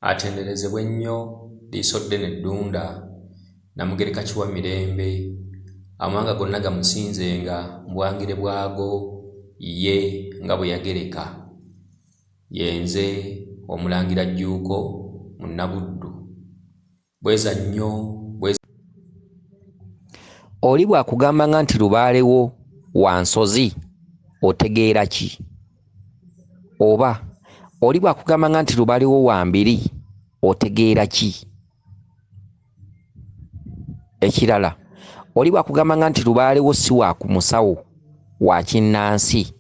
Atenderezebwe nnyo liisodde n'eddunda Namugereka kiwa mirembe amawanga gonna gamusinzenga mu bwangire bwago ye nga bwe yagereka yenze Omulangira Jjuuko Munabuddu bweza nnyo oli bwakugamba nga nti lubaalewo wansozi otegeera ki? Oba oli bwakugamba nga nti lubaalewo wambiri otegeera ki? Ekirala oli bwakugamba nga nti lubaalewo si wa ku musawo wa kinansi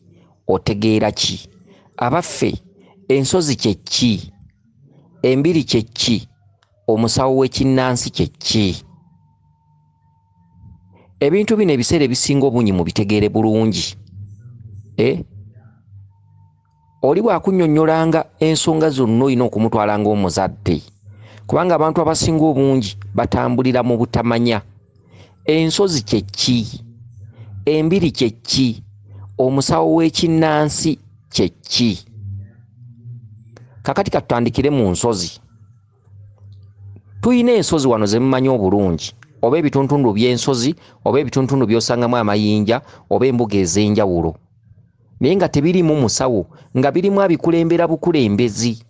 otegeera ki? Abaffe ensozi kye ki? Embiri kye ki? Omusawo w'ekinnansi kye ki? Ebintu bino ebiseera ebisinga obungi mu bitegeere bulungi. Oli bwakunnyonnyolanga ensonga zonna olina okumutwala ng'omuzadde kubanga abantu abasinga obungi batambulira mu butamanya. Ensozi kye ki? Embiri kye ki? Omusawo w'ekinnansi kye ki? Kakati katutandikire mu nsozi. Tuyina ensozi wano ze mumanyi obulungi, oba ebituntundu by'ensozi oba ebituntundu by'osangamu amayinja oba embuga ez'enjawulo, naye nga tebirimu musawo, nga birimu abikulembera bukulembezi.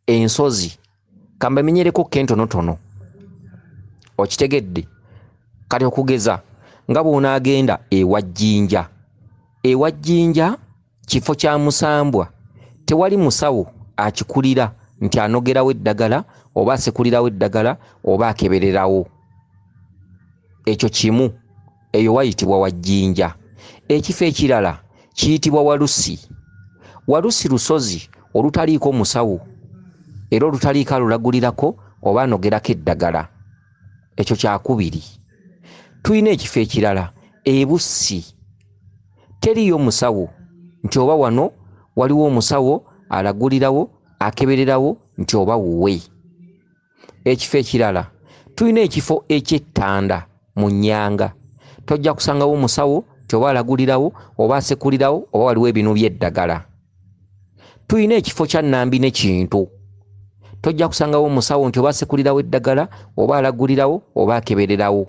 Ensozi kambamenyereko kentonotono, okitegedde? Kati okugeza nga bw'onaagenda ewa Jjinja. Ewa Jjinja kifo kya Musambwa, tewali musawo akikulira nti anogerawo eddagala oba asekulirawo eddagala oba akebererawo. Ekyo kimu, eyo wayitibwa wa Jjinja. Ekifo ekirala kiyitibwa Walusi. Walusi lusozi olutaliiko musawo era olutaliiko alulagulirako oba anogerako eddagala. Ekyo kyakubiri. Tuyina ekifo ekirala Ebussi. Teriyo musawo nti oba wano waliwo omusawo alagulirawo akebererawo nti oba wuwe. Ekifo ekirala tuyina ekifo eky'Ettanda mu Nnyanga. Tojja kusangawo omusawo nti oba alagulirawo oba asekulirawo oba waliwo ebinu by'eddagala. Tuyina ekifo kya Nambi ne Kintu. Tojja kusangawo omusawo nti oba asekulirawo eddagala oba alagulirawo oba akebererawo.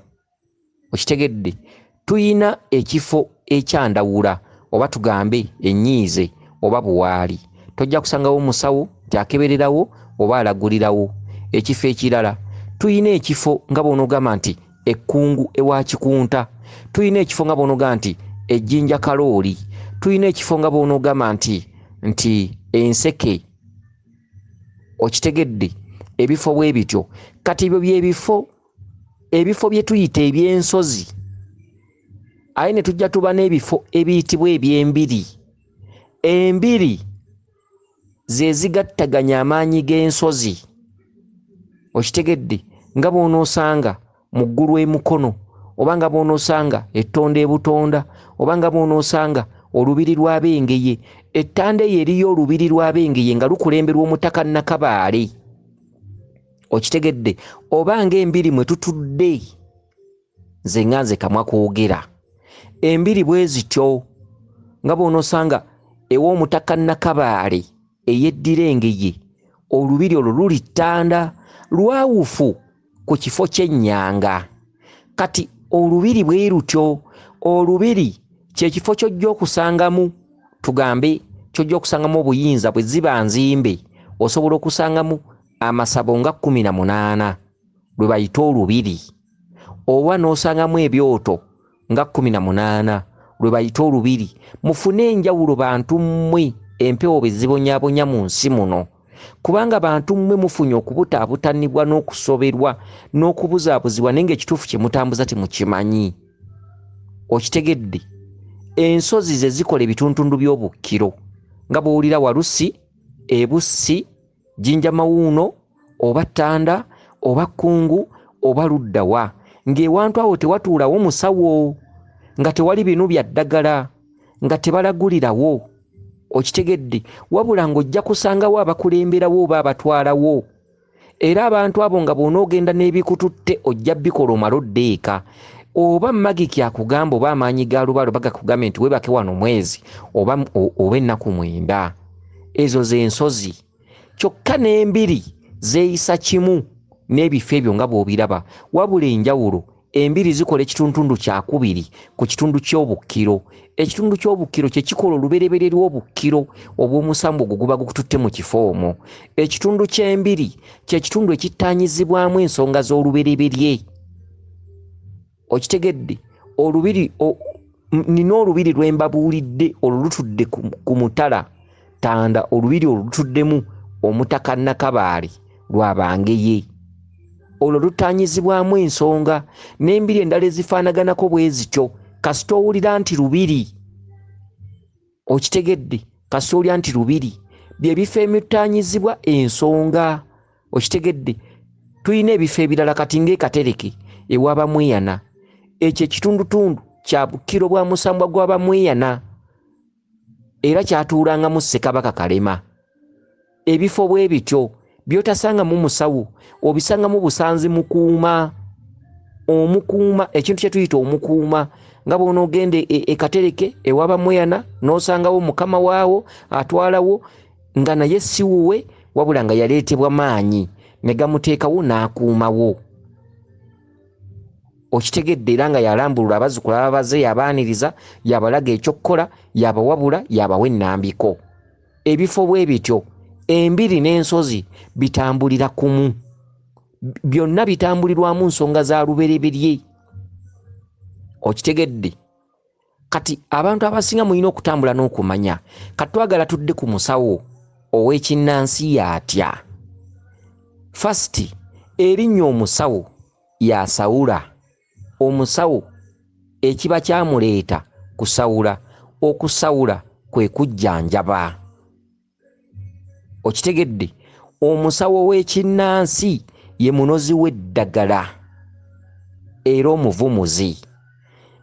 Okitegedde? Tuyina ekifo ekya Ndawula oba tugambe Ennyiize oba Buwaali. Tojja kusangawo omusawo nti akebererawo oba alagulirawo. Ekifo ekirala tuyina ekifo nga bw'onogamba nti Ekkungu ewa Kikunta. Tuyina ekifo nga bw'onogamba nti Ejjinja Kalooli. Tuyina ekifo nga bw'onogamba nti Enseke. Okitegedde? Ebifo bwe bityo. Kati ebyo ebifo bye tuyita eby'ensozi, aye ne tujja tuba n'ebifo ebiyitibwa eby'embiri. Embiri ze zigattaganya amaanyi g'ensozi. Okitegedde? Nga bw'onoosanga mu ggulu emukono oba nga bw'onoosanga ettonda ebutonda oba nga bw'onoosanga olubiri lwa Bengeye. Ettanda eyo eriyo olubiri lwa Bengeye nga lukulemberwa Omutaka Nakabaale. Okitegedde? Oba ng'embiri mwe tutudde nze nga nze kamwa koogera. Embiri bwe zityo nga bw'onoosanga ew'Omutaka Nakabaale ey'eddira Engeye, olubiri olwo luli Ttanda, lwawufu ku kifo ky'Ennyanga. Kati olubiri bwe lutyo, olubiri kye kifo ky'ojja okusangamu, tugambe ky'ojja okusangamu obuyinza bwe ziba nzimbe, osobola okusangamu amasabo nga 18 lwe bayita olubiri, oba n'osangamu ebyoto nga 18 lwe bayita olubiri. Mufune enjawulo bantu mmwe empewo bwe zibonyaabonya mu nsi muno, kubanga bantu mmwe mufunye okubutaabutanibwa n'okusoberwa n'okubuzaabuzibwa naye ng'ekituufu kye mutambuza temukimanyi. Okitegedde? Ensozi ze zikola ebituntundu by'obukkiro nga bw'owulira Walusi, Ebussi, Jjinja Mawuuno oba Ttanda oba Kkungu oba Luddawa, ng'ewantu awo tewatuulawo musawo, nga tewali binu bya ddagala, nga tebalagulirawo. Okitegedde? Wabula ng'ojja kusangawo abakulemberawo oba abatwalawo, era abantu abo nga bw'onoogenda n'ebikututte ojja bikola omala oddeeka. Oba Magiki akugamba oba amaanyi ga lubaalo bagakugambe nti webake wano mwezi oba ennaku 9. Ezo ze nsozi. Kyokka n'embiri zeeyisa kimu n'ebifo ebyo nga bw'obiraba, wabula enjawulo embiri zikola ekitundu kyakubiri ku kitundu ky'obukkiro. Ekitundu ky'obukkiro kye kikola olubereberye lw'obukkiro obw'omusambu ogwo guba gututte mu kifo omwo. Ekitundu ky'embiri kye kitundu ekittaanyizibwamu ensonga z'olubereberye. Okitegedde? Nina olubiri lwe mbabuulidde olutudde ku mutala Tanda, olubiri olutuddemu Omutaka Nakabaali Lwabangeye. Olwo lutaanyizibwamu ensonga n'embiri endala ezifaanaganako bwe zityo kasita owulira nti lubiri. Okitegedde? Kasita owulira nti lubiri bye bifo ebitaanyizibwa ensonga. Okitegedde? Tulina ebifo ebirala kati ng'ekatereke ew'Abamweyana. Ekyo ekitundutundu kya bukkiro bwa musambwa gw'Abamweyana era kyatuulangamu Ssekabaka Kalema. Ebifo bwe bityo by'otasangamu musawo obisangamu Busanzi Mukuuma. Omukuuma, ekintu kye tuyita omukuuma, nga bw'onoogenda ekatereke ew'Abamweyana n'osangawo mukama waawo atwalawo nga naye si wuwe wabula nga yaleetebwa maanyi ne gamuteekawo n'akuumawo. Okitegedde? Era nga yalambulula abazzukulu ababaze, yabaaniriza, yabalaga ekyokkola, yabawabula, yabawa ennambiko. Ebifo bwe bityo embiri n'ensozi bitambulira kumu. Byonna bitambulirwamu nsonga za lubereberye. Okitegedde? Kati abantu abasinga mulina okutambula n'okumanya. Kati twagala tudde ku musawo ow'ekinnansi y'atya. Fasiti, erinnya omusawo y'asawula. Omusawo ekiba kyamuleeta kusawula. Okusawula kwe kujjanjaba. Okitegedde? Omusawo w'ekinnansi ye munozi w'eddagala era omuvumuzi.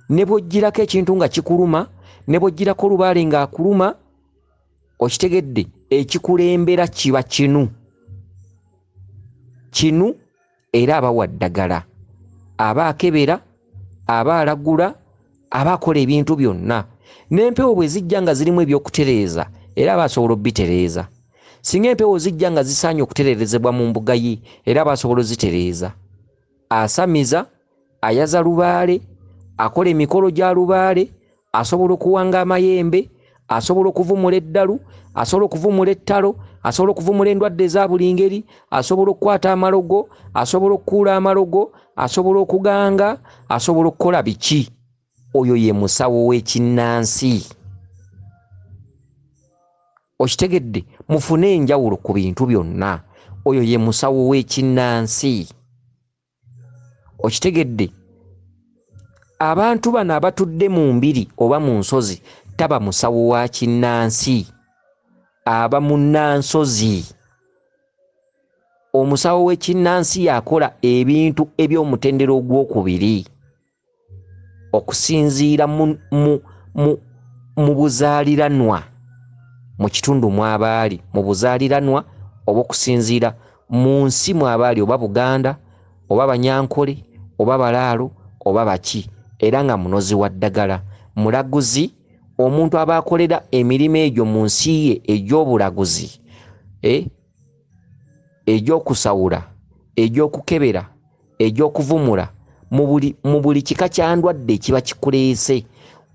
Ne bw'ogirako ekintu nga kikuluma, ne bw'ogirako olubaale ng'akuluma, okitegedde, ekikulembera kiba kinu. Kinu era aba wa ddagala, aba akebera, aba alagula, aba akola ebintu byonna. N'empewo bwe zijja nga zirimu ebyokutereeza era aba asobola obbitereeza. Singa empewo zijja nga zisaanye okutereerezebwa mu mbuga ye era aba asobola ozitereeza. Asamiza, ayaza lubaale, akola emikolo gya lubaale, asobola okuwanga amayembe, asobola okuvumula eddalu, asobola okuvumula ettalo, asobola okuvumula endwadde eza buli ngeri, asobola okukwata amalogo, asobola okukuula amalogo, asobola okuganga, asobola okukola biki. Oyo ye musawo w'ekinnansi. Okitegedde? Mufune enjawulo ku bintu byonna. Oyo ye musawo w'ekinnansi. Okitegedde? Abantu bano abatudde mu mbiri oba mu nsozi taba musawo wa kinnansi, aba munnansozi. Omusawo w'ekinnansi yakola ebintu eby'omutendera ogwokubiri okusinziira mu buzaaliranwa mu kitundu mw'abaali, mu buzaaliranwa oba okusinziira mu nsi mw'abaali, oba Buganda oba Banyankole oba Balaalo oba baki, era nga munozi wa ddagala, mulaguzi, omuntu aba akolera emirimu egyo mu nsi ye egy'obulaguzi, egy'okusawula, egy'okukebera, egy'okuvumula mu buli kika kya ndwadde ekiba kikuleese.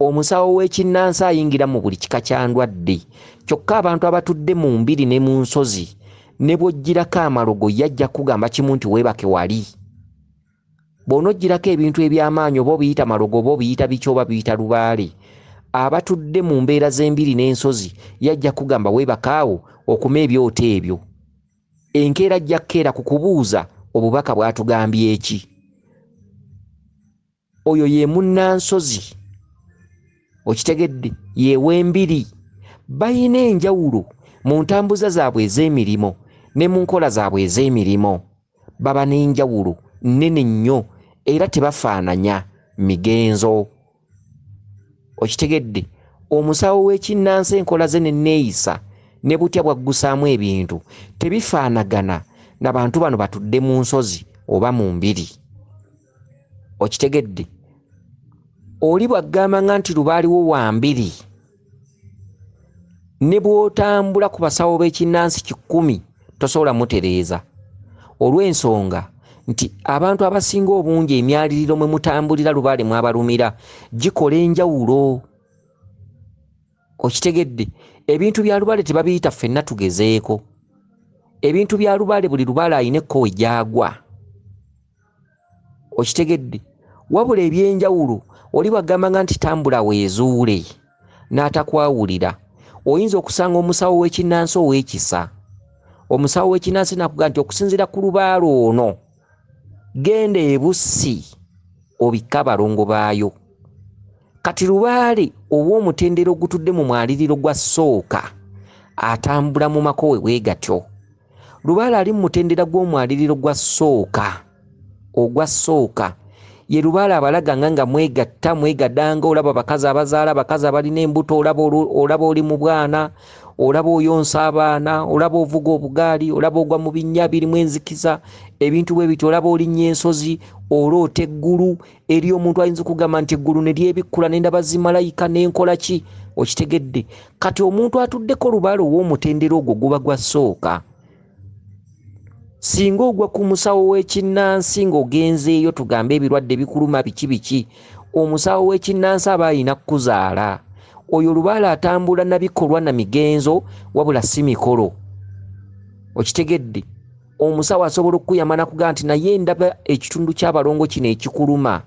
Omusawo w'ekinnansi ayingira mu buli kika kya ndwadde. Kyokka abantu abatudde mu mbiri ne mu nsozi ne bw'ogirako amalogo yajja kugamba kimu nti weebake wali. Bw'onoggirako ebintu eby'amaanyi oba obiyita malogo oba obiyita biki oba biyita lubaale, abatudde mu mbeera z'embiri n'ensozi yajja kugamba weebakaawo okuma ebyoto ebyo. Enkeera ajja kkeera ku kubuuza obubaka bwatugambye eki. Oyo ye munnansozi. Okitegedde? Ye w'embiri. Bayina enjawulo mu ntambuza zaabwe ez'emirimo ne mu nkola zaabwe ez'emirimo. Baba n'enjawulo nnene nnyo era tebafaananya migenzo. Okitegedde? Omusawo w'ekinnansi enkola ze n'enneeyisa ne butya bwaggusaamu ebintu tebifaanagana n'abantu bano batudde mu nsozi oba mu mbiri. Okitegedde? Oli bw'aggambanga nti lubaaliwo wa mbiri, ne bw'otambula ku basawo b'ekinnansi 100 tosobola mutereeza. olw'ensonga nti abantu abasinga obungi emyaliriro mwe mutambulira lubaale mwabalumira gikola enjawulo. Okitegedde? Ebintu bya lubaale tebabiyita ffenna tugezeeko. Ebintu bya lubaale buli lubaale ayina ekkowe gyagwa. Okitegedde? Wabula ebyenjawulo oli bagambanga nti tambula weezuule n'atakwawulira. Oyinza okusanga omusawo w'ekinnansi ow'ekisa. Omusawo w'ekinnansi nakuga nti okusinziira ku lubaale ono genda e Bussi obikka abalongo baayo. Kati lubaale ow'omutendera ogutudde mu mwaliriro gwa Ssooka atambula mu makowe bwe gatyo. Lubaale ali mu mutendera gw'omwaliriro gwa Ssooka ogwa Ssooka ye lubaale abalaga nga mwegatta mwegaddanga, olaba bakazi abazaala, bakazi abalina embuto, olaba oli mu bwana, olaba oyonsa abaana, olaba ovuga obugaali, olaba ogwa mu binnya birimu enzikiza, ebintu bwe bityo, olaba olinnya ensozi, oloota eggulu. Eri omuntu ayinza okugamba nti eggulu ne lyebikkula n'endaba zimalayika n'enkola ki. Okitegedde? Kati omuntu atuddeko lubaale ow'omutendera ogwo guba gwa Ssooka. Singa ogwa ku musawo w'ekinnansi ng'ogenzeeyo tugambe ebirwadde bikuluma biki, omusawo w'ekinnansi aba ayina kukuzaala. Oyo lubaale atambula na bikolwa na migenzo wabula si mikolo. Okitegedde? Omusawo asobola okukuyamba nakugamba nti naye ndaba ekitundu ky'abalongo kino ekikuluma.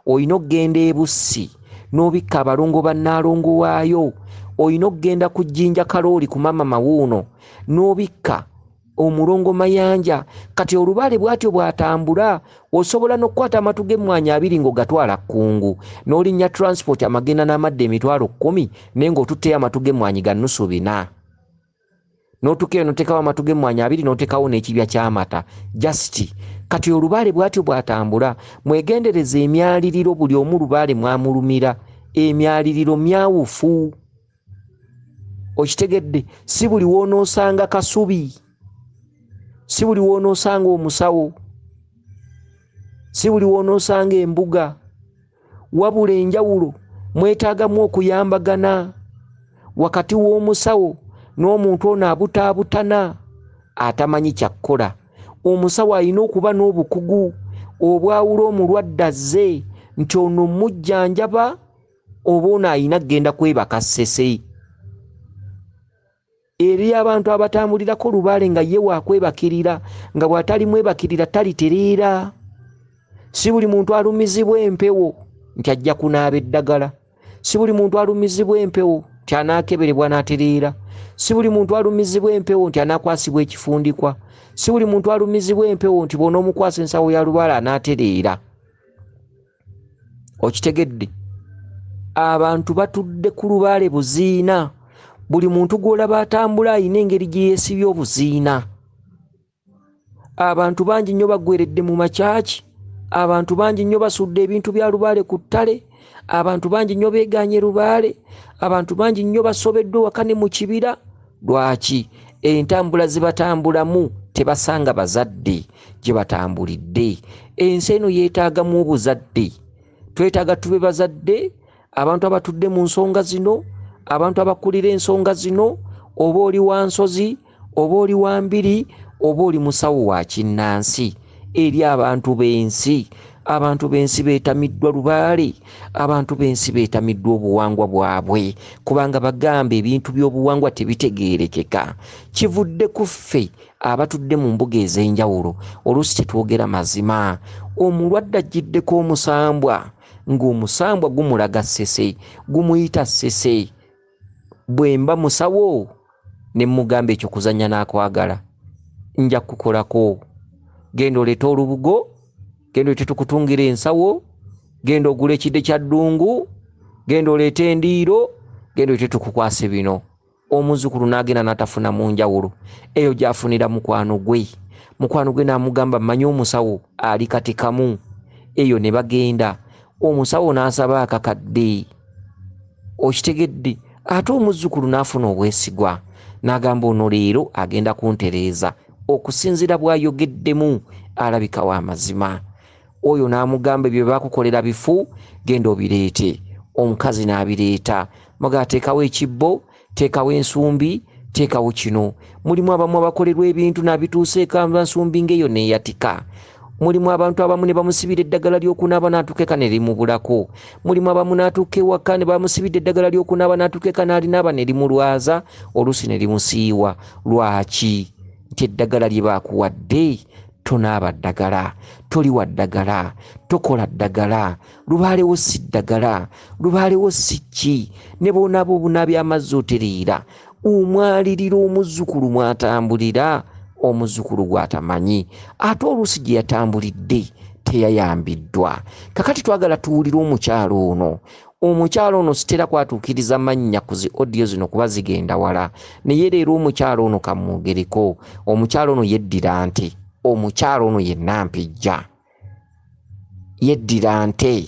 Oyina okugenda e Bussi n'obikka abalongo bannaalongo waayo. Oyina okugenda ku Jjinja Kalooli ku Mama Mawuuno n'obikka omulongo Mayanja. Kati olubaale bw'atyo bw'atambula osobola n'okukwata amatu g'emmwanyi 2 ng'ogatwala Kkungu n'olinnya transport amagenda n'amadde emitwalo 10 naye ng'otutteyo amatu g'emmwanyi ga nnusu 4. N'otukeyo n'otekawo amatu g'emmwanyi 2 n'otekawo n'ekibya ky'amata just. Kati olubaale bw'atyo bw'atambula. Mwegendereze emyaliriro, buli omu lubaale mwamulumira. Emyaliriro myawufu. Okitegedde? Si buli woonoosanga Kasubi, si buli woonoosanga omusawo, si buli woonoosanga embuga. Wabula enjawulo mwetaagamu okuyambagana wakati w'omusawo n'omuntu ono abutaabutana atamanyi kyakkola. Omusawo alina okuba n'obukugu obwawula omulwadde azze nti ono mujjanjaba oba ono ayina kgenda kwebaka ssese. Eri abantu abatambulirako lubaale nga ye waakwebakirira, nga bw'atali mwebakirira talitereera. Si buli muntu alumizibwa empewo nti ajja kunaaba eddagala. Si buli muntu alumizibwa empewo nti anaakeberebwa n'atereera. Si buli muntu alumizibwa empewo nti anaakwasibwa ekifundikwa. Si buli muntu alumizibwa empewo nti bw'onoomukwasa ensawo ya lubaale anaatereera. Okitegedde? Abantu batudde ku lubaale buziina. Buli muntu gw'olaba atambula ayina engeri gye yeesibye obuziina. Abantu bangi nnyo baggweredde mu makyaki. Abantu bangi nnyo basudde ebintu bya lubaale ku ttale. Abantu bangi nnyo beegaanye lubaale. Abantu bangi nnyo basobeddwe waka ne mu kibira. Lwaki? Entambula zibatambulamu tebasanga bazadde gye batambulidde. Ensi eno yeetaagamu obuzadde. Twetaaga tube bazadde, abantu abatudde mu nsonga zino, abantu abakulira ensonga zino, oba oli wa nsozi, oba oli wa mbiri, oba oli musawo wa kinnansi. Eri abantu b'ensi. Abantu b'ensi beetamiddwa lubaale. Abantu b'ensi beetamiddwa obuwangwa bwabwe kubanga bagamba ebintu by'obuwangwa tebitegeerekeka. Kivudde ku ffe abatudde mu mbuga ez'enjawulo. Oluusi tetwogera mazima. Omulwadde ajjiddeko omusambwa, ng'omusambwa gumulaga ssese, gumuyita ssese. Bwe mba musawo ne mugamba ekyo kuzannya n'akwagala, nja kukolako. Genda oleete olubugo, genda oleete tukutungira ensawo, genda ogula ekidde kya ddungu, genda oleete endiiro, genda oleete tukukwase bino. Omuzzukulu n'agenda n'atafuna mu njawulo. Eyo gy'afunira mukwano gwe. Mukwano gwe n'amugamba mmanyi omusawo ali kati kamu. Eyo ne bagenda. Omusawo n'asaba akakadde. Okitegedde? Ate omuzzukulu n'afuna obwesigwa. N'agamba ono leero agenda kuntereeza. Okusinzira bw'ayogeddemu alabika wa mazima. Oyo n'amugamba ebyo bakukolera bifu, genda obireete. Omukazi n'abireeta. Muga teekawo ekibbo, teekawo ensumbi, teekawo kino. Mulimu abamu abakolerwa ebintu n'abituuseeko ensumbi ng'eyo neeyatika. Mulimu abantu abamu ne bamusibira eddagala ly'okunaaba n'atuuka ne limubulako. Mulimu abamu n'atuuka ewaka ne bamusibira eddagala ly'okunaaba n'atuuka n'alinaaba ne limulwaza, oluusi ne limusiiwa. Lwaki? Nti eddagala lye baakuwadde tonaaba ddagala, toliwa ddagala, tokola ddagala, lubaalewo si ddagala, lubaalewo si ki, ne boonaaba obunaabi amazzi oteriira, omwalirira omuzzukulu mwatambulira, omuzzukulu gw'atamanyi, ate oluusi gye yatambulidde teyayambiddwa. Kakati twagala tuwulire omukyalo ono. Omukyalo ono sitera kwatuukiriza mannya ku zi odiyo zino kuba zigenda wala, naye leero omukyalo ono kamwogereko. Omukyalo ono yeddira nte, omukyalo ono ye Nampijja, yeddira nte.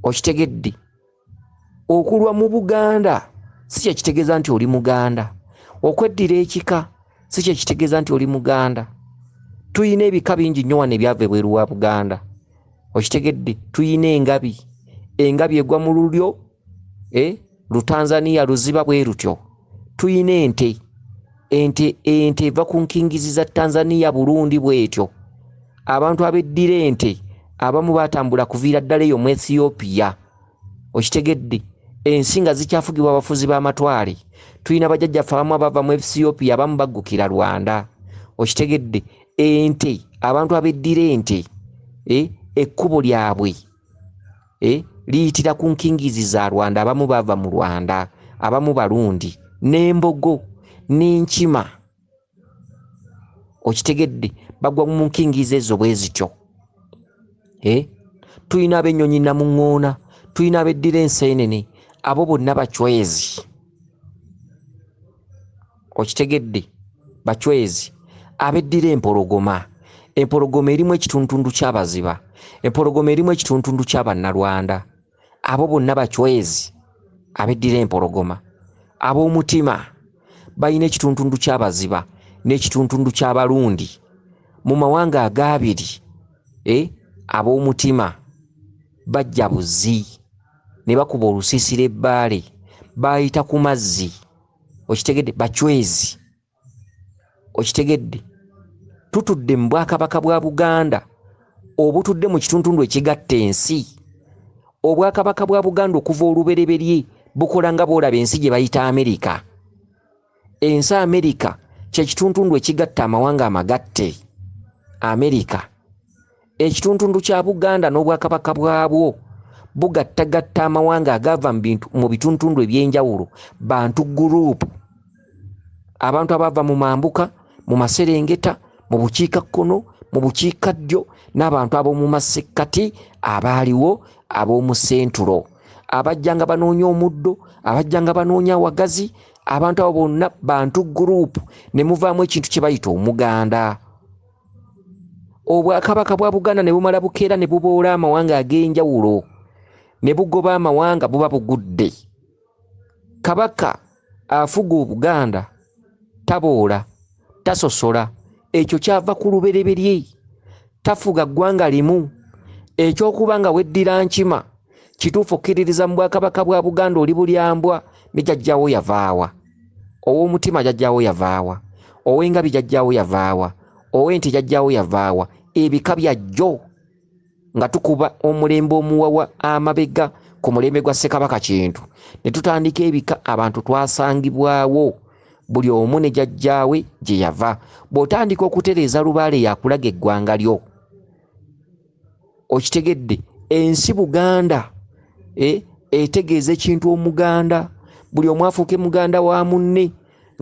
Okitegedde? Okulwa mu Buganda si kye kitegeeza nti oli Muganda. Okweddira ekika si kye kitegeeza nti oli Muganda. Tuyina ebika bingi nnyo wano ebyava ebweru wa Buganda. Okitegedde? Tuyina engabi, engabi egwa mu lulyo, Lutanzania luziba bwe rutyo. Tuyina ente, ente eva ku nkingizi za Tanzania Burundi bwetyo. Abantu abeddira ente abamu batambula kuviira ddala eyo mu Ethiopia. Okitegedde? Ensi nga zikyafugibwa abafuzi b'amatwale. Tuyina bajjajjaffe abamu abava mu Ethiopia abamu baggukira Rwanda. Okitegedde? Ente, abantu abeddira ente, ekkubo lyabwe liyitira ku nkingizi za Rwanda. Abamu bava mu Rwanda, abamu Barundi, n'embogo n'enkima. Okitegedde? Bagwa mu nkingizi ezo bwe zityo. Tuyina ab'ennyonyi namuŋŋoona, tuyina abeddira enseenene, abo bonna bacwezi. Okitegedde? Bacwezi. Abeddira empologoma, empologoma erimu ekituntundu ky'abaziba, empologoma erimu ekituntundu ky'Abannarwanda. Abo bonna bacwezi abeddira empologoma. Ab'omutima balina ekituntundu ky'abaziba n'ekituntundu ky'Abalundi. Mu mawanga agaabiri, ab'omutima bajja buzi ne bakuba olusiisira ebbaale, bayita ku mazzi. Okitegedde? Bacwezi. Okitegedde? Tutudde mu Bwakabaka bwa Buganda, obutudde mu kituntundu ekigatta ensi. Obwakabaka bwa Buganda okuva olubereberye bukola nga boolaba ensi gye bayita Amerika. Ensi Amerika kye kituntundu ekigatta amawanga amagatte. Amerika. Ekituntundu kya Buganda n'obwakabaka bwabwo bugattagatta amawanga agava mu bituntundu eby'enjawulo. Bantu guruupu. Abantu abava mu mambuka, mu maserengeta, mu bukiikakkono, mu bukiikaddyo, n'abantu ab'omu masekkati abaaliwo, ab'omu sentulo, abajjanga banoonya omuddo, abajjanga banoonya awagazi. Abantu abo bonna bantu guruupu, ne muvaamu ekintu kye bayita Omuganda. Obwakabaka bwa Buganda ne bumala bukeera ne buboola amawanga ag'enjawulo, ne bugoba amawanga buba bugudde. Kabaka afuga Obuganda taboola, tasosola, ekyo kyava ku lubereberye. Tafuga ggwanga limu. Ekyokuba nga weddira nkima kituufu okkiririza mu Bwakabaka bwa Buganda oli bulyambwa, ne jjajjaawo yavaawa? Ow'omutima jjajjaawo yavaawa? Ow'engabi jjajjaawo yavaawa? Ow'ente jjajjaawo yavaawa? Ebika byajjo nga tukuba omulembe omuwawa amabega ku mulembe gwa Ssekabaka Kintu, ne tutandika ebika. Abantu twasangibwawo, buli omu ne jjajjaawe gye yava. Bw'otandika okutereeza lubaale yakulaga eggwanga lyo. Okitegedde? Ensi Buganda etegeeza ekintu Omuganda. Buli omu afuuke Muganda wa munne,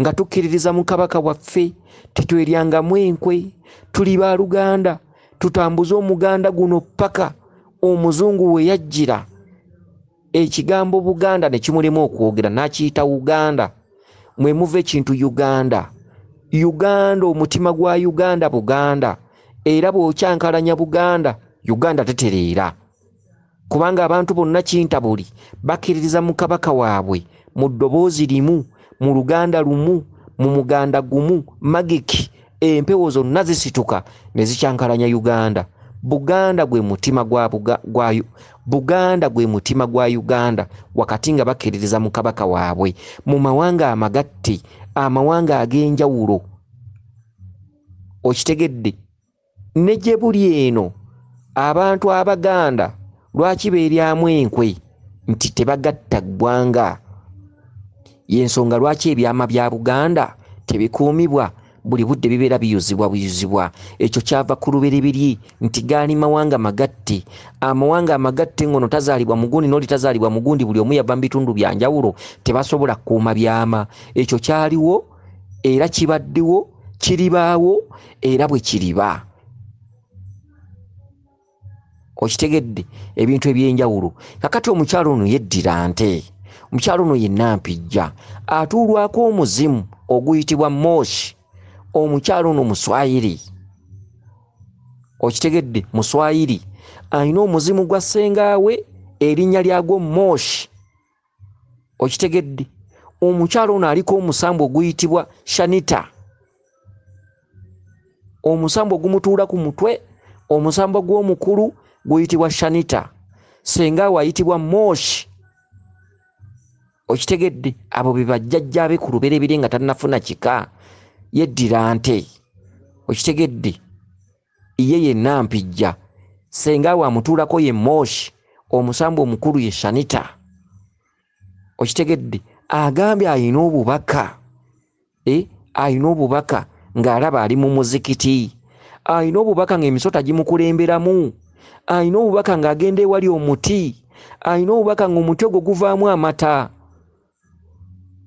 nga tukkiririza mu Kabaka waffe tetweryangamu enkwe. Tuli ba Luganda, tutambuze Omuganda guno paka Omuzungu we yajjira. Ekigambo Buganda ne kimulema okwogera, n'akiyita Uganda. Mwe muva ekintu Uganda. Uganda, omutima gwa Uganda Buganda. Era bw'okyankalanya Buganda, Uganda tetereera. Kubanga abantu bonna kintabuli bakkiririza mu Kabaka waabwe, mu ddoboozi limu, mu Luganda lumu, mu Muganda gumu, magiki. Empewo zonna zisituka ne zikyankalanya Uganda. Buganda gwe mutima Buganda gwe mutima gwa Uganda wakati nga bakkiririza mu kabaka waabwe mu mawanga amagatte, amawanga ag'enjawulo. Okitegedde? Ne gye buli eno abantu Abaganda lwaki beeryamu enkwe nti tebagatta ggwanga? Y'ensonga lwaki ebyama bya Buganda tebikuumibwa buli budde bibeera biyuzibwa. Ekyo kyava ku lubereberye nti gaali mawanga magatte. Amawanga amagatte ngono tazaalibwa mugundi n'oli tazaalibwa mugundi, buli omu yava mu bitundu bya njawulo, tebasobola kukuuma byama. Ekyo kyaliwo era kibaddewo, kiribaawo era bwe kiriba. Okitegedde? Ebintu eby'enjawulo. Kakati omukyalo ono yeddira nte. Omukyalo ono ye Nampijja, atuulwako omuzimu oguyitibwa Moshi. Omukyalo ono Muswayiri. Okitegedde? Muswayiri alina omuzimu gwa ssengaawe erinnya lyagwo Moshi. Okitegedde? Omukyalo ono aliko omusambu oguyitibwa Shanita. Omusambu ogumutuula ku mutwe, omusambu gw'omukulu guyitibwa Shanita. Ssengaawe ayitibwa Moshi. Okitegedde? Abo be bajjajjaabe ku lubereberye nga tannafuna kika. Yeddira nte. Okitegedde? Ye ye Nampijja, ssengaawe amutuulako ye Moshi, omusambu omukulu ye Shanita. Okitegedde? Agambye ayina obubaka. Ayina obubaka ng'alaba ali mu muzikiti. Ayina obubaka ng'emisota gimukulemberamu. Ayina obubaka ng'agenda ewali omuti. Ayina obubaka ng'omuti ogwo guvaamu amata.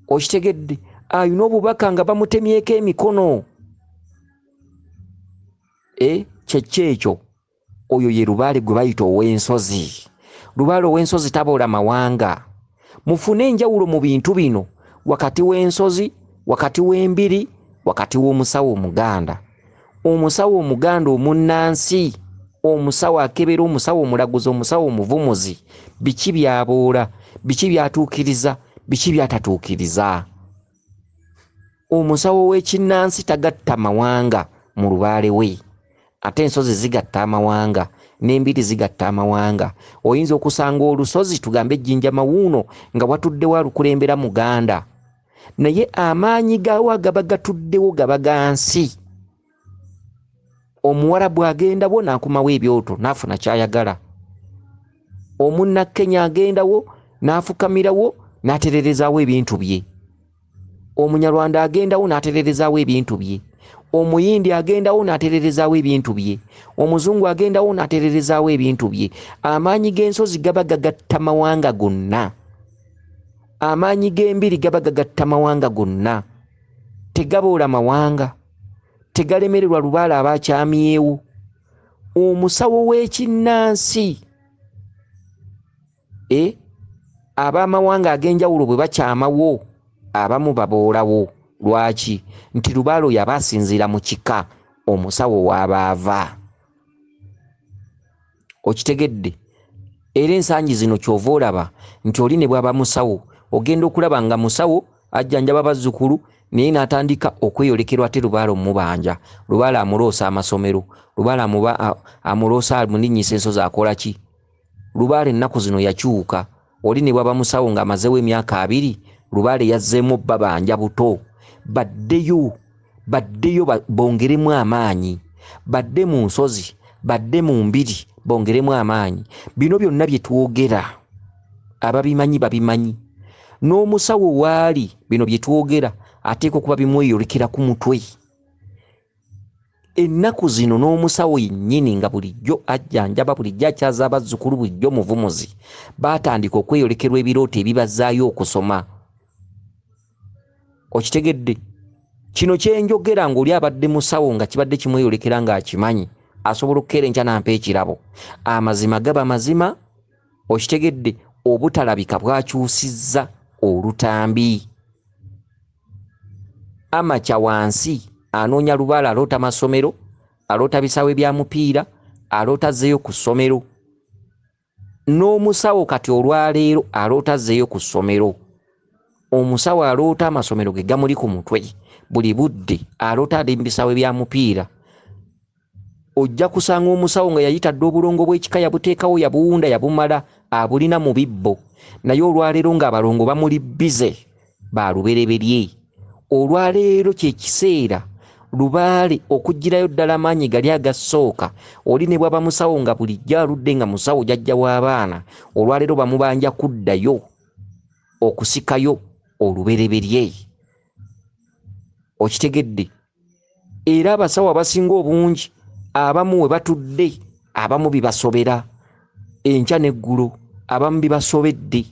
Okitegedde? Ayina obubaka nga bamutemyeko emikono. Kyekyo oyo ye lubaale gwe bayita ow'ensozi. Lubaale ow'ensozi taboola mawanga. Mufune enjawulo mu bintu bino wakati w'ensozi, wakati w'embiri, wakati w'omusawo Omuganda. Omusawo Omuganda omunnansi, omusawo akebera, omusawo omulaguzi, omusawo omuvumuzi. Biki byaboola, biki byatuukiriza, biki byatatuukiriza. Omusawo w'ekinnansi tagatta mawanga mu lubaale we. Ate ensozi zigatta amawanga, n'embiri zigatta amawanga. Oyinza okusanga olusozi tugambe Jjinja Mawuuno nga watuddewo alukulembera Muganda, naye amaanyi gaawo agaba gatuddewo gaba gansi. Omuwarabu agendawo n'akumawo ebyoto n'afuna kyayagala. Omunnakenya agendawo n'afukamirawo n'atererezaawo ebintu bye. Omunyarwanda agendawo n'atererezaawo ebintu bye. Omuyindi agendawo n'atererezaawo ebintu bye. Omuzungu agendawo n'atererezaawo ebintu bye. Amaanyi g'ensozi gaba gagatta mawanga gonna. Amaanyi g'embiri gaba gagatta mawanga gonna. Tegaboola mawanga, tegalemererwa lubaale abakyamyewo. Omusawo w'ekinnansi, ab'amawanga ag'enjawulo bwe bakyamawo, abamu baboolawo. Lwaki? Nti lubaale oyo aba asinziira mu kika omusawo w'abaava. Okitegedde? Era ensangi zino kyova olaba nti oli ne bw'aba musawo, ogenda okulaba nga musawo ajjanjaba bazzukulu naye n'atandika okweyolekera ate lubaale omubanja. Lubaale amuloosa amasomero, lubaale amuloosa amulinnyisa ensozi akola ki? Lubaale ennaku zino yakyuka. Oli ne bw'aba musawo ng'amazeewo emyaka 2, lubaale yazzeemu babanja buto. Baddeyo bongeremu amaanyi. Badde mu nsozi, badde mu mbiri, bongeremu amaanyi. Bino byonna bye twogera ababimanyi babimanyi. N'omusawo waali bino bye twogera ateeka okuba bimweyolekera ku mutwe. Ennaku zino n'omusawo yennyini nga bulijjo ajjanjaba, bulijjo akyaza abazzukulu, bulijjo muvumuzi, baatandika okweyolekerwa ebirooto ebibazaayo okusoma. Okitegedde? Kino kyenjogera ng'oli abadde musawo nga kibadde kimweyolekera ng'akimanyi, asobola okukeera enkya n'ampa ekirabo. Amazima gaba mazima. Okitegedde? Obutalabika bwakyusizza olutambi. Amakya wansi anoonya lubaale, aloota masomero, aloota bisaawe bya mupiira, aloota azzeeyo ku ssomero. N'omusawo kati olwaleero aloota azzeeyo ku ssomero. Omusawo aloota amasomero ge gamuli ku mutwe, buli budde aloota ali mu bisaawe bya mupiira. ojja kusanga omusawo nga yayitadde obulongo bw'ekika yabuteekawo yabuwunda yabumala abulina mu bibbo naye olwaleero ng'abalongo bamuli bize balubereberye. Olwaleero kye kiseera Lubaale okugirayo ddala amaanyi gali agasooka. Oli ne bwaba musawo nga bulijjo aludde nga musawo jjajja w'abaana, olwaleero bamubanja kuddayo okusikayo olubereberye. Okitegedde? Era abasawo abasinga obungi abamu we batudde abamu bibasobera enkya n'eggulo, abamu bibasobedde.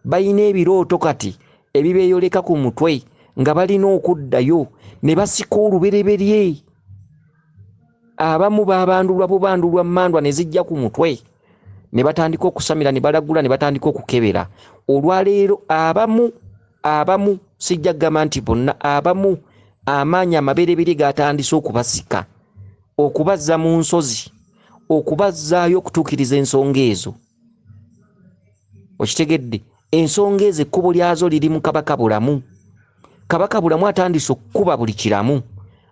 Balina ebirooto kati ebibeeyoleka ku mutwe nga balina okuddayo ne basika olubereberye. Abamu babandulwa bubandulwa mmandwa ne zijja ku mutwe ne batandika okusamira ne balagula ne batandika okukebera. Olwaleero abamu sijja kugamba nti bonna, abamu amaanyi amabereberye gatandise okubasika, okubazza mu nsozi, okubazzaayo okutuukiriza ensonga ezo. Okitegedde? Ensonga ezo ekkubo lyazo liri mu Kabaka Bulamu. Kabaka Bulamu atandise okukuba buli kiramu,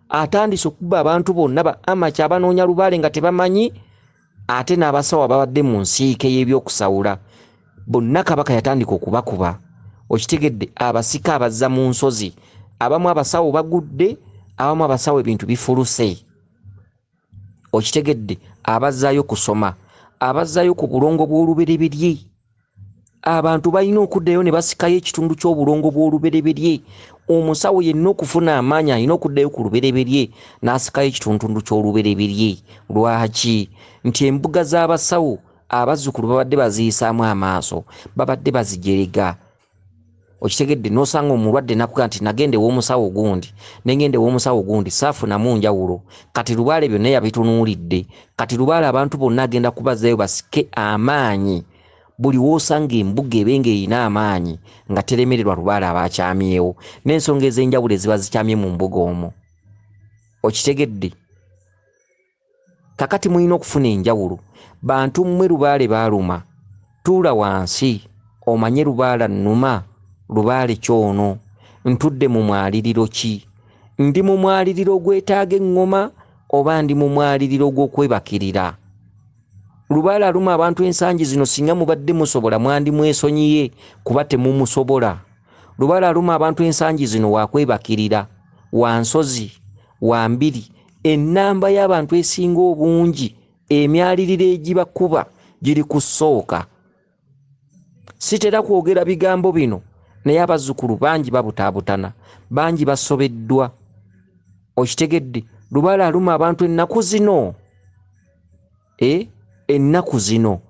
atandise okukuba abantu bonna ba amaky abanoonya Lubaale nga tebamanyi, ate n'abasawo ababadde mu nsiike y'ebyokusawula bonna Kabaka yatandika okubakuba. Okitegedde? Abasika abazza mu nsozi, abamu abasawo bagudde, abamu abasawo ebintu bifuluse. Okitegedde? Abazzaayo kusoma, abazzaayo ku bulongo bw'olubereberye. Abantu balina okuddayo ne basikayo ekitundu ky'obulongo bw'olubereberye. Omusawo yenna okufuna amaanyi alina okuddayo ku lubereberye n'asikayo ekitundu ky'olubereberye. Lwaki? Nti embuga z'abasawo abazzukulu babadde baziyisaamu amaaso, babadde bazijerega. Okitegedde? N'osanga omulwadde nakuga nti nagende w'omusawo gundi nengende w'omusawo gundi saafunamu njawulo. Kati Lubaale byonna yabitunuulidde. Kati Lubaale abantu bonna agenda kubazzayo basike amaanyi. Buli w'osanga embuga ebenga erina amaanyi nga teremererwa Lubaale abakyamyewo, n'ensonga ez'enjawulo eziba zikyamye mu mbuga omwo. Okitegedde? Kakati mulina okufuna enjawulo. Bantu mmwe Lubaale baaluma, tuula wansi omanye Lubaale annuma, Lubaale kyono. Ntudde mu mwaliriro ki? Ndi mu mwaliriro ogwetaaga eŋŋoma oba ndi mu mwaliriro gw'okwebakirira? Lubaale aluma abantu ensangi zino singa mubadde musobola mwandi mwesonyiye kuba temumusobola. Lubaale aluma abantu ensangi zino wakwebakirira, wa nsozi, wa mbiri. Ennamba y'abantu esinga obungi emyaliriro egibakuba giri ku ssooka. Sitera kwogera bigambo bino naye abazzukulu bangi babutaabutana, bangi basobeddwa. Okitegedde? Lubaale aluma abantu ennaku zino. Ennaku zino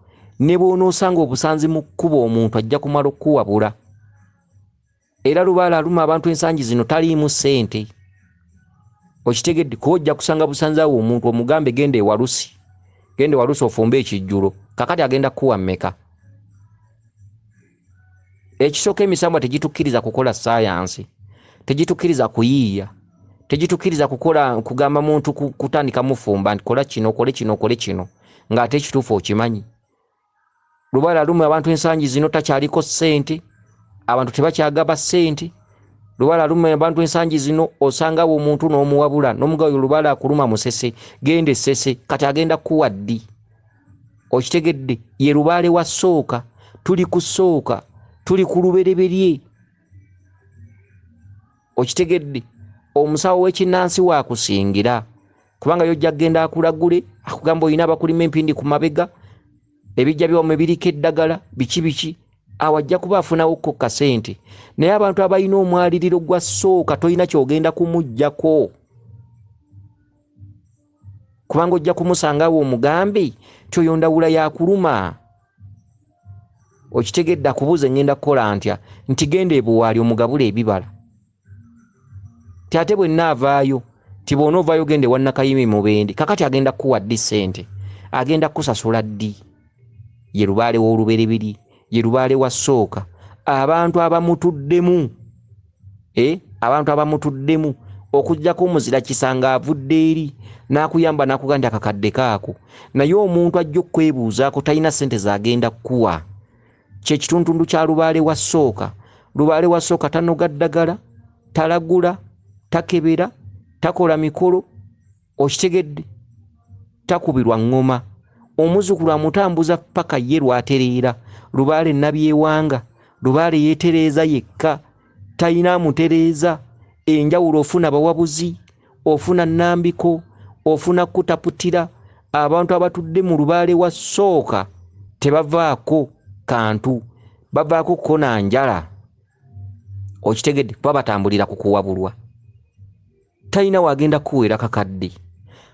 ne bw'onoosanga obusanzi mu kkubo omuntu ajja kumala okuwabula. Era Lubaale aluma abantu ensangi zino taliimu ssente. Okitegedde? Ko ojja kusanga busanzi awo omuntu omugambe genda ewalusi, genda ewalusi ofumbe ekijjulo, kakati agenda kuwa mmeka? Ekisooka emisambwa tegitukkiriza kukola saayansi, tegitukkiriza kuyiiya, tegitukkiriza kugamba muntu kutandika mufumba nti kola kino okole kino okole kino ng'ate ekituufu okimanyi. Lubaale aluma abantu ensangi zino takyaliko ssente, abantu tebakyagaba ssente. Lubaale aluma abantu ensangi zino osangawo omuntu n'omuwabula n'omugayo Lubaale akuluma musese, genda essese, kati agenda kuwa ddi? Okitegedde? Ye Lubaale wa ssooka, tuli ku ssooka, tuli ku lubereberye. Okitegedde? Omusawo w'ekinansi waakusingira kubanga yojja kgenda akulagule akugamba olina abakulima empindi ku mabega, ebijja byomwe biriko eddagala biki awajja kuba afunawokko kasente. Naye abantu abalina omwaliriro gwa ssooka tolina kyogenda kumuggyako kubanga ojja kumusangawo omugambi tyoyo ndawula yakuluma. Okitegedde? Akubuuze ngenda kukola ntya? Nti genda ebuwaali omugabula ebibala. Ate bwe nnaavaayo ti bw'onoovaayo gende wannakayimi mubendi, kakati agenda kuwa ddi ssente? Agenda kusasula ddi? Ye Lubaale w'olubereberye, ye Lubaale wa ssooka. Abantu abamutuddemu, abantu abamutuddemu okuggyako omuzira kisanga avudde eri n'akuyamba n'akugamba nti akakadde kaako, naye omuntu ajja okwebuuzaako talina ssente z'agenda kukuwa. Kye kitundu kya Lubaale wa ssooka. Lubaale wa ssooka tanoga ddagala, talagula, takebera, takola mikolo. Okitegedde? takubirwa ngoma. Omuzukulu amutambuza paka ye lwatereera. Lubaale Nabyewanga, Lubaale yeetereeza yekka, talina amutereeza. Enjawulo ofuna bawabuzi, ofuna Nambiko, ofuna Kutaputira. Abantu abatudde mu Lubaale wa Ssooka tebavaako kantu, bavaako kona njala. Okitegedde kuba batambulira ku kuwabulwa. Talina wagenda kuweera kakadde,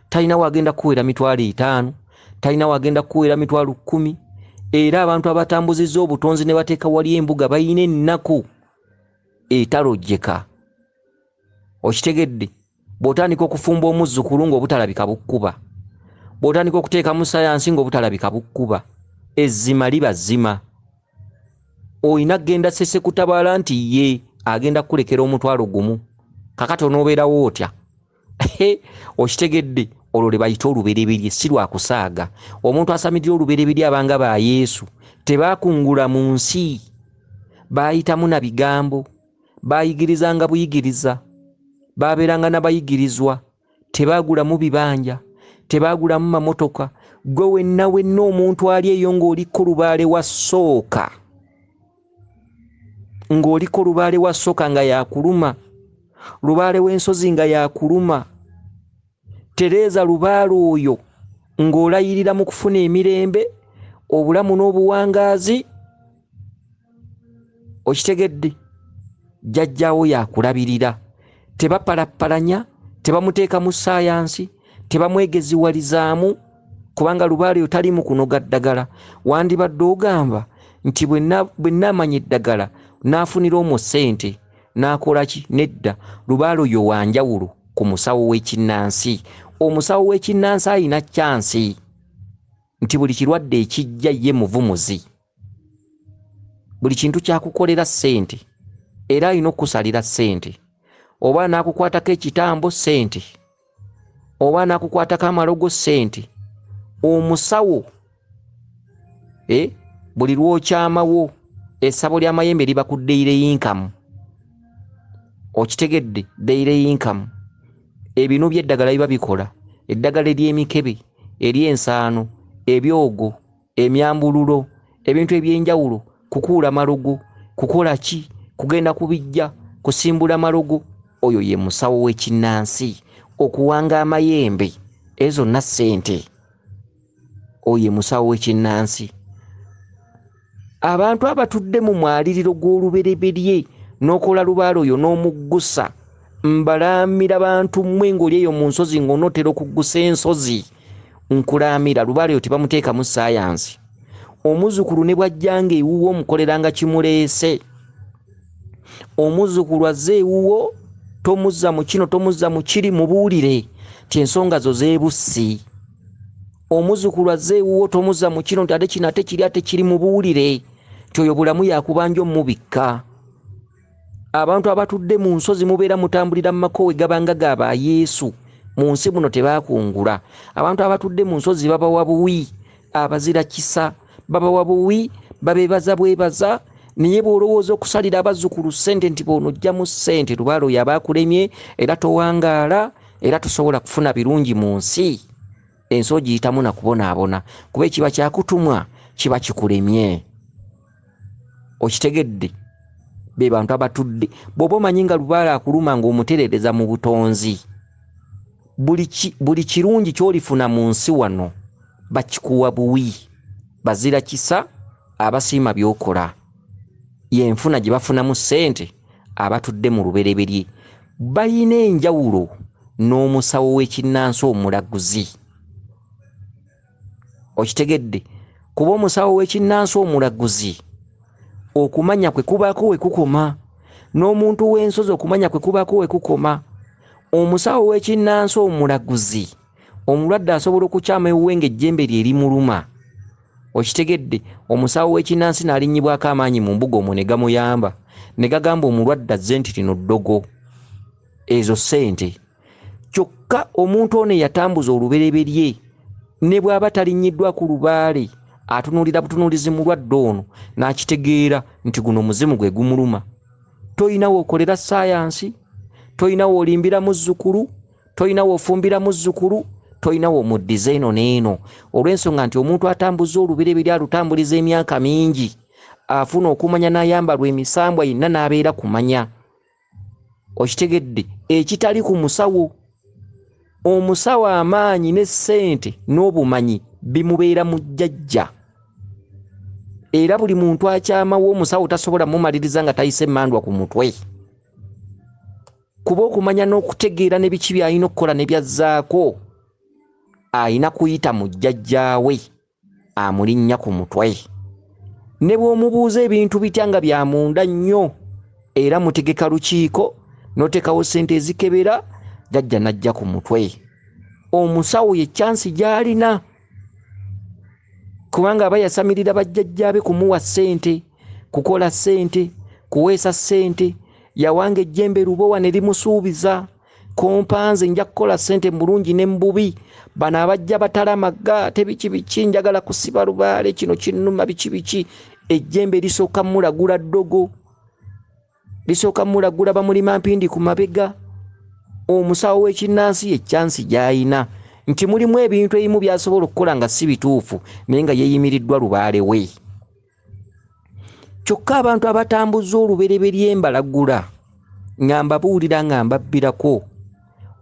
talina wagenda kuweera $5,000, talina wagenda kuweera $10,000. Era abantu abatambuzizza obutonzi ne bateeka wali embuga bayina ennaku etalojjeka. Okitegedde bw'otandika okufumba omuzzukulu ng'obutalabika bukkuba, bw'otandika okuteekamu sayansi ng'obutalabika bukkuba, ezzima liba zzima. Oyina genda sese kutabaala nti ye agenda kulekera $1,000. Kakati onoobeerawo otya? Okitegedde olwo lwe bayita olubereberye, si lwakusaaga. Omuntu asamirira olubereberye abanga ba Yesu tebaakungula mu nsi, baayitamu na bigambo, baayigirizanga buyigiriza, baabeeranga n'abayigirizwa, tebaagulamu bibanja, tebaagulamu mamotoka. Gwe wenna omuntu ali eyo ng'oliko Lubaale wa Ssooka, ng'oliko Lubaale wa Ssooka nga yakuluma, Lubaale w'ensozi nga yakuluma, tereeza Lubaale oyo ng'olayirira mu kufuna emirembe, obulamu n'obuwangaazi. Okitegedde jjajjaawo yakulabirira. Tebapalappalanya, tebamuteeka mu sayansi, tebamwegeziwalizaamu, kubanga Lubaale oyo tali mu kunoga ddagala. Wandibadde ogamba nti bwe nnaamanya eddagala n'afunira omwo ssente n'akola ki? Nedda. Lubaale oyo wa njawulo ku musawo w'ekinnansi. Omusawo w'ekinnansi alina kyansi nti buli kirwadde ekijja ye muvumuzi, buli kintu kyakukolera ssente, era alina okusalira ssente. Oba n'akukwatako ekitambo ssente, oba n'akukwatako amalogo ssente. Omusawo buli lwokyamawo essabo ly'amayembe liba ku daily income. Okitegedde daily income. Ebinu by'eddagala biba bikola, eddagala ery'emikebe, ery'ensaano, ebyogo, emyambululo, ebintu eby'enjawulo, kukuula malogo, kukola ki? Kugenda kubijja, kusimbula malogo. Oyo ye musawo w'ekinnansi. Okuwanga amayembe, ezo na ssente. Oyo ye musawo w'ekinnansi. Abantu abatudde mu mwaliriro gw'olubereberye n'okola Lubaale oyo n'omuggusa, mbalaamira bantu mmwe ng'oli eyo mu nsozi ng'onootera okuggusa ensozi. Nkulaamira Lubaale oyo tebamuteeka mu sayansi. Omuzzukulu ne bw'ajjanga ewuwo omukoleranga kimuleese. Omuzzukulu azze ewuwo tomuzza mu kino, tomuzza mu kiri, mubuulire ti ensonga zo zeebussi. Omuzzukulu azze ewuwo tomuzza mu kino nti ate kino ate kiri ate kiri, mubuulire ti oyo bulamu yakubanja omubikka. Abantu abatudde mu nsozi mubeera mutambulira mu makowe gabanga gaba Yesu. Mu nsi muno tebaakungula. Abantu abatudde mu nsozi babawa buwi, abazira kisa babawa buwi, babeebaza bwebaza. Naye bw'olowooza okusalira abazzukulu ssente nti bw'onojjamu ssente, Lubaale oyo abaakulemye, era towangaala, era tosobola kufuna birungi mu nsi. Ensi ogiyitamu na kubonaabona, kuba ekiba kyakutumwa kiba kikulemye. Okitegedde? Be bantu abatudde. Bw'oba omanyi nga Lubaale akuluma ng'omutereereza mu butonzi, buli kirungi ky'olifuna mu nsi wano bakikuwa buwi, bazira kisa, abasiima by'okola. Yenfuna gye bafunamu ssente abatudde mu lubereberye. Bayina enjawulo n'omusawo w'ekinnansi omulaguzi. Okitegedde? Kuba omusawo w'ekinnansi omulaguzi okumanya kwe kubaako we kukoma, n'omuntu w'ensozi okumanya kwe kubaako we kukoma. Omusawo w'ekinnansi omulaguzi, omulwadde asobola okukyama ewuwe ng'ejjembe lye limuluma. Okitegedde? Omusawo w'ekinnansi n'alinnyibwako amaanyi mu mbuga omwo ne gamuyamba, ne gagamba omulwadde azze nti lino ddogo, ezo ssente. Kyokka omuntu ono yatambuza olubereberye, ne bw'aba talinnyiddwa ku Lubaale, atunuulira butunuulizi mulwadde ono n'akitegeera nti guno muzimu gwe gumuluma. Toyina w'okolera sayansi, toyina w'olimbira muzzukulu, toyina w'ofumbira muzzukulu, toyinawo mu dizaino n'eno olw'ensonga nti omuntu atambuza olubereberi alutambuliza emyaka mingi afuna okumanya n'ayambalwa emisambwa yenna n'abeera kumanya. Okitegedde ekitali ku musawo. Omusawo amaanyi ne ssente n'obumanyi bimubeera mu jjajja. Era buli muntu akyamawo omusawo tasobola mumaliriza nga tayise emmandwa ku mutwe. Kuba okumanya n'okutegeera ne biki by'alina okukola ne byazzaako ayina kuyita mu jjajjaawe amulinnya ku mutwe. Ne bw'omubuuza ebintu bitya nga bya munda nnyo era mutegeka lukiiko n'oteekawo ssente ezikebera, jjajja n'ajja ku mutwe. Omusawo ye chansi gy'alina kubanga aba yasamirira bajjajjaabe kumuwa ssente, kukola ssente, kuweesa ssente. Yawanga ejjembe lubowa ne limusuubiza kompanze nja kukola ssente mulungi ne mbubi. Bano abajja batalamaga tebiki biki njagala kusiba lubaale kino kinnuma biki biki. Ejjembe lisooka mulagula ddogo, lisooka mulagula bamulima mpindi ku mabega. Omusawo w'ekinnansi ye chansi gy'ayina nti mulimu ebintu ebimu by'asobola okukola nga si bituufu naye nga yeeyimiriddwa lubaale we. Kyokka abantu abatambuza olubereberye mbalagula nga mbabuulira nga mbabbirako.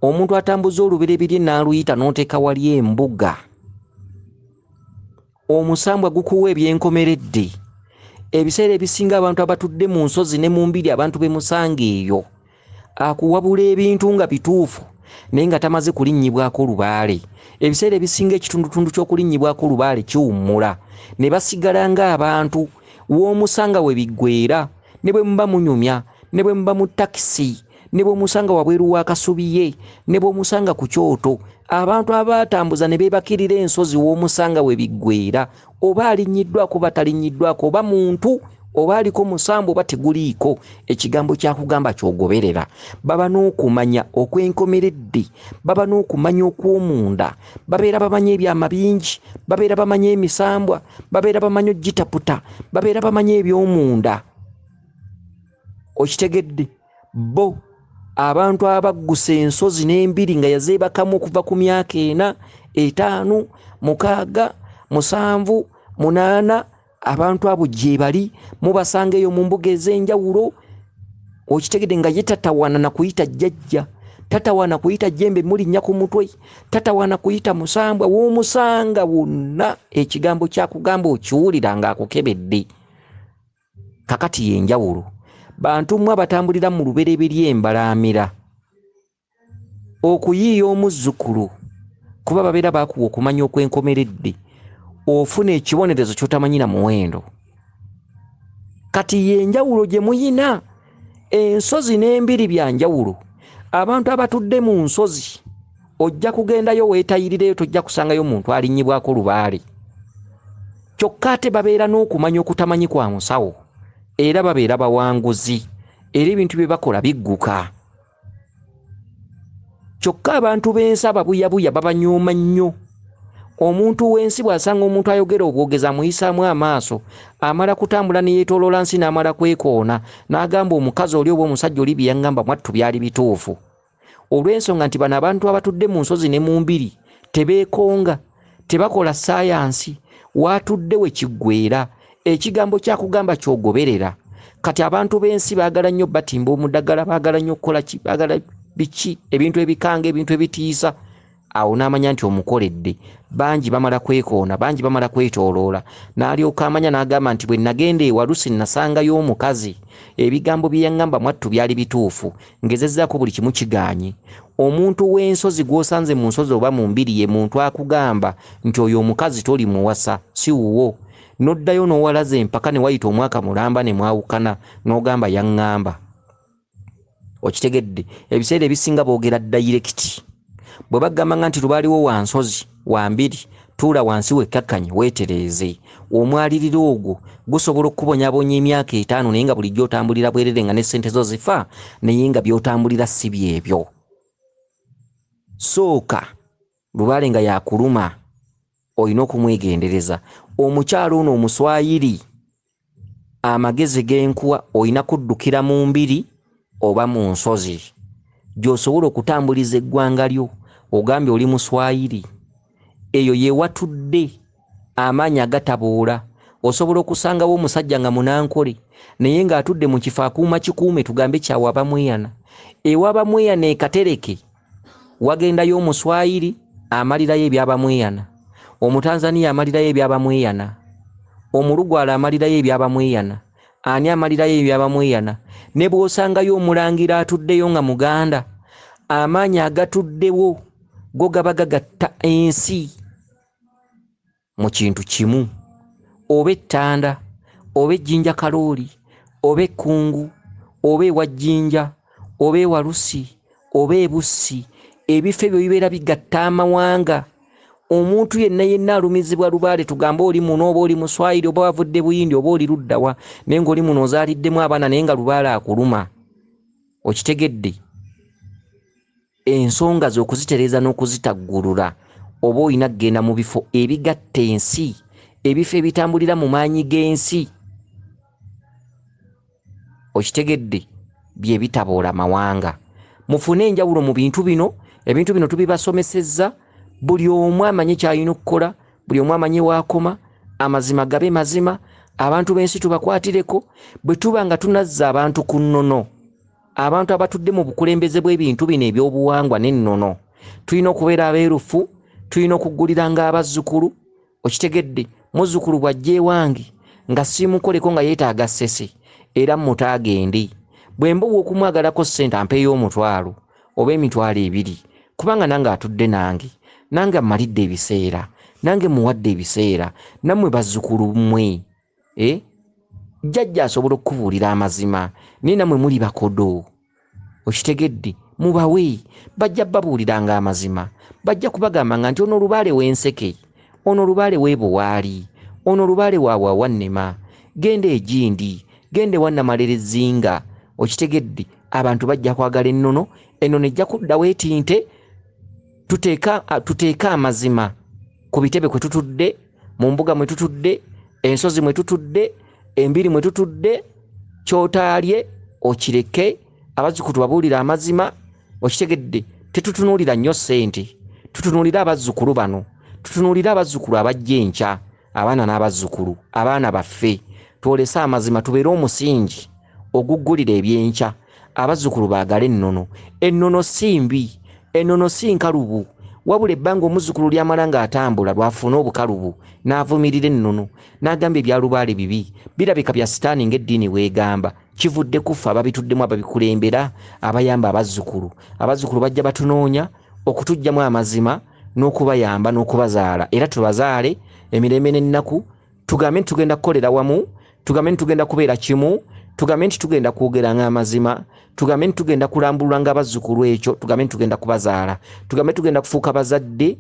Omuntu atambuza olubereberye n'aluyita n'oteeka wali embuga, omusambwa gukuwa ebyenkomeredde. Ebiseera ebisinga abantu abatudde mu nsozi ne mu mbiri abantu bemusanga eyo akuwabula ebintu nga bituufu naye nga tamaze kulinnyibwako lubaale. Ebiseera ebisinga ekitundutundu ky'okulinnyibwako lubaale kiwummula ne basigala ng'abantu w'omusanga we biggweera. Ne bwe muba munyumya, ne bwe muba mu takisi, ne bwe musanga wabweru w'akasubi ye, ne bwe musanga ku kyoto, abantu abatambuza ne beebakirira ensozi w'omusanga we biggweera, oba alinnyiddwako batalinnyiddwako, oba muntu oba aliko musambu oba teguliiko, ekigambo kyakugamba ky'ogoberera. Baba n'okumanya okwenkomeredde, baba n'okumanya okw'omunda, babeera bamanya ebyama bingi, babeera bamanya emisambwa, babeera bamanya ogitaputa, babeera bamanya eby'omunda. Okitegedde? Bo abantu abaggusa ensozi n'embiri nga yazeebakamu okuva ku myaka 4, 5, 6, 7, 8, abantu abo gye bali mubasanga eyo mu mbuga ez'enjawulo. Okitegedde nga ye tatawaana na kuyita jjajja, tatawaana kuyita jjembe mulinnya ku mutwe, tatawaana kuyita musambwa. W'omusanga wonna ekigambo kyakugamba okiwulira ng'akukebedde. Kakati y'enjawulo. Bantu mmwe abatambulira mu lubereberye embalaamira okuyiiya omuzzukulu kuba babeera baakuwa okumanya okwenkomeredde, ofuna ekibonerezo ky'otamanyira muwendo. Kati y'enjawulo gye muyina. Ensozi n'embiri bya njawulo. Abantu abatudde mu nsozi ojja kugendayo weetayirireyo, tojja kusangayo muntu alinnyibwako lubaale. Kyokka ate babeera n'okumanya okutamanyi kwa musawo era babeera bawanguzi era ebintu bye bakola bigguka. Kyokka abantu b'ensi ababuyabuya babanyooma nnyo. Omuntu w'ensi bw'asanga omuntu ayogera obwogezi amuyisaamu amaaso, amala kutambula ne yeetooloola nsi n'amala kwekoona n'agamba omukazi oli oba omusajja oli bye yaŋŋamba mwattu byali bituufu. Olw'ensonga nti bano abantu abatudde mu nsozi ne mu mbiri tebeekonga, tebakola saayansi, waatudde we kiggweera. Ekigambo kyakugamba ky'ogoberera. Kati abantu b'ensi baagala nnyo batimba omuddagala, baagala nnyo okukola ki, baagala biki, ebintu ebikanga, ebintu ebitiisa. Awo n'amanya nti omukoledde. Bangi bamala kwekoona, bangi bamala kwetooloola. N'alyoka amanya n'agamba nti bwe nagenda ewalusi nasangayo omukazi, ebigambo bye yaŋŋamba mwattu byali bituufu, ngezezzaako buli kimu kigaanye. Omuntu w'ensozi gw'osanze mu nsozi oba mu mbiri ye muntu akugamba nti oyo omukazi toli muwasa, si wuwo. N'oddayo n'owalaza empaka ne wayita omwaka mulamba ne mwawukana n'ogamba yaŋŋamba. Okitegedde? Ebiseera ebisinga boogera dayirekiti. Bwe bagamba nti lubaaliwo wa nsozi wa mbiri, tuula wansi wekkakkanye weetereeze. Omwaliriro ogwo gusobola okukubonyabonya emyaka 5 naye nga bulijjo otambulira bwerere nga ne ssente zo zifa naye nga by'otambulira si byebyo. Sooka lubaale nga yakuluma olina okumwegendereza. Omukyalo ono omuswayiri amagezi g'enkuwa olina kuddukira mu mbiri oba mu nsozi gy'osobola okutambuliza eggwanga lyo ogambye oli Muswayiri, eyo ye watudde amaanyi agataboola. Osobola okusangawo omusajja nga munankole naye ng'atudde mu kifo akuuma kikuume tugambe kyawa bamweyana. Ewa bamweyana ekatereke wagendayo Omuswayiri amalirayo ebyabamweyana, Omutanzania amalirayo ebyabamweyana, Omulugwala amalirayo ebyabamweyana, ani amalirayo ebyabamweyana. Ne bw'osangayo Omulangira atuddeyo nga Muganda, amaanyi agatuddewo go gaba gagatta ensi mu kintu kimu, oba Ettanda, oba Ejjinja Kalooli, oba Ekkungu, oba ewa Jjinja, oba ewa Lusi, oba e Bussi. Ebifo ebyo bibeera bigatta amawanga. Omuntu yenna alumizibwa lubaale tugamba oli muno oba oli Muswayiri oba wavudde Buyindi oba oli luddawa naye ng'oli muno ozaaliddemu abaana naye nga lubaale akuluma. Okitegedde? Ensonga ze okuzitereeza n'okuzitaggulula oba olina kgenda mu bifo ebigatta ensi, ebifo ebitambulira mu maanyi g'ensi. Okitegedde? Bye bitaboola mawanga. Mufune enjawulo mu bintu bino. Ebintu bino tubibasomesezza, buli omu amanye ky'alina okukola, buli omu amanye waakoma, amazima gabe mazima, abantu b'ensi tubakwatireko. Bwe tuba nga tunazza abantu ku nnono, abantu abatudde mu bukulembeze bw'ebintu bino ebyobuwangwa n'ennono, tulina okubeera abeerufu, tulina okugguliranga abazzukulu. Okitegedde? Muzzukulu bw'ajja ewange nga siimukoleko nga yeetaaga ssese era mutagende, bwe mbuwa okumwagalako ssente ampeeyo omutwalo oba emitwalo 2 kubanga nange atudde nange mmalidde ebiseera, nange muwadde ebiseera, nammwe bazzukulu mmwe. Jjajja asobola okukubuulira amazima naye nammwe muli bakodo. Okitegedde? Mubawe, bajja babuuliranga amazima, bajja kubagamba nti ono lubaale w'enseke, ono lubaale w'ebuwaali, ono lubaale waawannema, genda Egindi, gende Wannamalerezzinga. Okitegedde? Abantu bajja kwagala ennono, ennono ejja kuddawo etinte. Tuteeka amazima ku bitebe kwe tutudde, mu mbuga mwe tutudde, ensozi mwe tutudde, embiri mwe tutudde. Kyotaalye okireke, abazzukulu babuulira amazima. Okitegedde? Tetutunuulira nnyo ssente, tutunuulira abazzukulu bano, tutunuulira abazzukulu abajja enkya, abaana n'abazzukulu, abaana baffe. Twolese amazima, tubeere omusingi oguggulira ebyenkya. Abazzukulu baagala ennono. Ennono si mbi, ennono si nkalubu, wabula ebbanga omuzzukulu lyamala ng'atambula lwafuna obukalubu n'avumirira ennono n'agamba ebyalubaale bibi, birabika bya sitaani ng'eddiini weegamba, kivudde kufa ababituddemu ababikulembera abayamba abazzukulu. Abazzukulu bajja batunoonya okutuggyamu amazima n'okubayamba n'okubazaala, era tubazaale emirembe n'ennaku. Tugambe nti tugenda kukolera wamu, tugambe nti tugenda kubeera kimu, tugambe nti tugenda kwogeranga amazima, tugambe nti tugenda kulambulanga abazzukulu ekyo, tugambe nti tugenda kubazaala, tugambe tugenda kufuuka bazadde.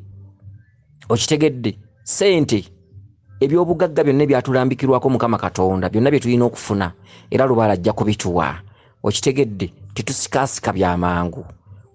Okitegedde? Ssente, ebyobugagga byonna ebyatulambikirwako Mukama Katonda, byonna bye tulina okufuna era lubaala ajja kubituwa. Okitegedde? Tetusikaasika byamangu,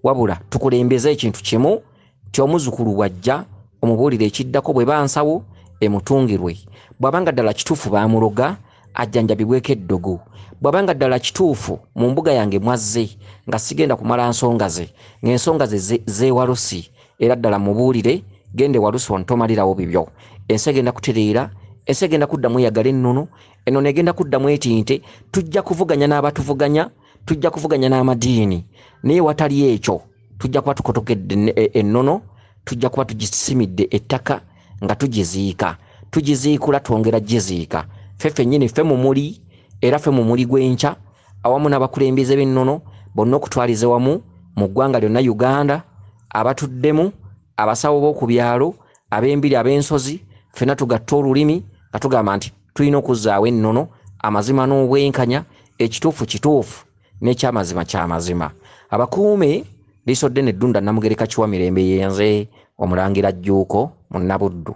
wabula tukulembeze ekintu kimu nti omuzzukulu bw'ajja omubuulire ekiddako, bwe bansawo emutungirwe. Bw'abanga ddala kituufu baamuloga ajjanjabibweko eddogo, bw'abanga ddala kituufu mu mbuga yange mwazze nga sigenda kumala nsonga ze, ng'ensonga ze zeewalusi, era ddala mubuulire gende walusi ontomalirawo bibyo. Ensi egenda kutereera, ensi egenda kuddamu eyagala ennono, ennono egenda kuddamu etinte. Tujja kuvuganya n'abatuvuganya, tujja kuvuganya n'amadiini, naye watali ekyo tujja kuba tukotokedde ennono, tujja kuba tugisimidde ettaka nga tugiziika, tugiziikula twongera giziika. Ffe nnyini ffe mumuli, era ffe mumuli gw'enkya, awamu n'abakulembeze b'ennono bonna okutwaliza wamu mu ggwanga lyonna Uganda, abatuddemu, abasawo b'oku byalo, ab'embiri, ab'ensozi, ffenna tugatta olulimi nga tugamba nti tulina okuzzaawo ennono, amazima n'obwenkanya, ekituufu kituufu n'ekyamazima kyamazima. Abakuume Liisodde n'Eddunda Namugereka Kiwa Mirembe yenze Omulangira Jjuuko Munabuddu.